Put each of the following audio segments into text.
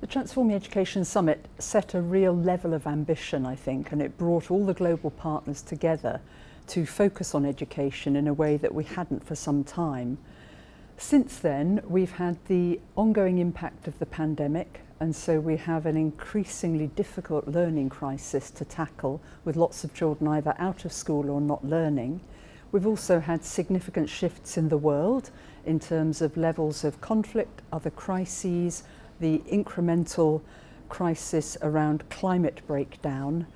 The Transforming Education Summit set a real level of ambition, I think, and it brought all the global partners together to focus on education in a way that we hadn't for some time. Since then, we've had the ongoing impact of the pandemic, and so we have an increasingly difficult learning crisis to tackle, with lots of children either out of school or not learning. We've also had significant shifts in the world in terms of levels of conflict, other crises, the incremental crisis around climate breakdown,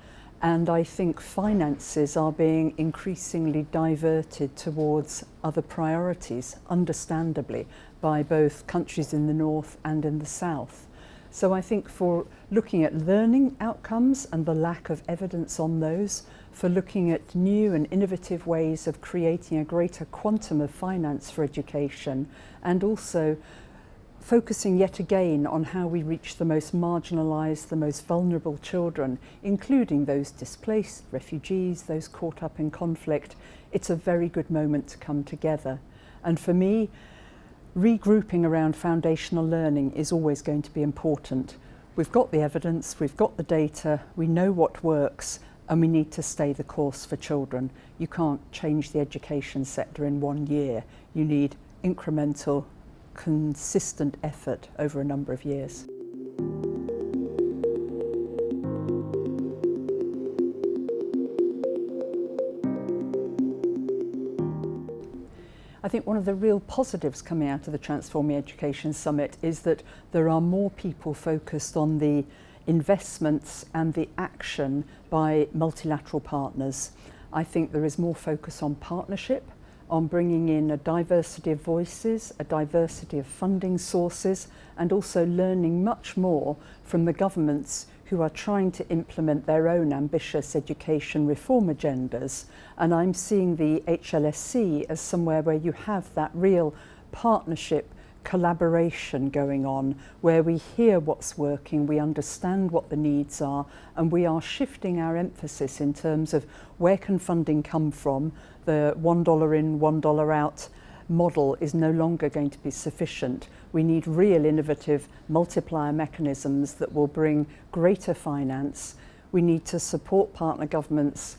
and I think finances are being increasingly diverted towards other priorities, understandably, by both countries in the north and in the south. So I think for looking at learning outcomes and the lack of evidence on those, for looking at new and innovative ways of creating a greater quantum of finance for education, and also focusing yet again on how we reach the most marginalised, the most vulnerable children, including those displaced, refugees, those caught up in conflict, it's a very good moment to come together. And for me, regrouping around foundational learning is always going to be important. We've got the evidence, we've got the data, we know what works, and we need to stay the course for children. You can't change the education sector in 1 year. You need incremental, consistent effort over a number of years. I think one of the real positives coming out of the Transforming Education Summit is that there are more people focused on the investments and the action by multilateral partners. I think there is more focus on partnership, on bringing in a diversity of voices, a diversity of funding sources, and also learning much more from the governments who are trying to implement their own ambitious education reform agendas. And I'm seeing the HLSC as somewhere where you have that real partnership, collaboration going on, where we hear what's working, we understand what the needs are, and we are shifting our emphasis in terms of where can funding come from. The $1 in, $1 out model is no longer going to be sufficient. We need real innovative multiplier mechanisms that will bring greater finance. We need to support partner governments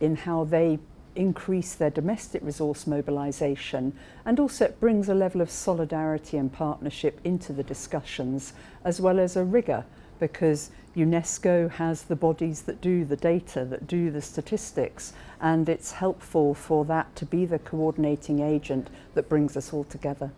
in how they increase their domestic resource mobilisation, and also it brings a level of solidarity and partnership into the discussions, as well as a rigour, because UNESCO has the bodies that do the data, that do the statistics, and it's helpful for that to be the coordinating agent that brings us all together.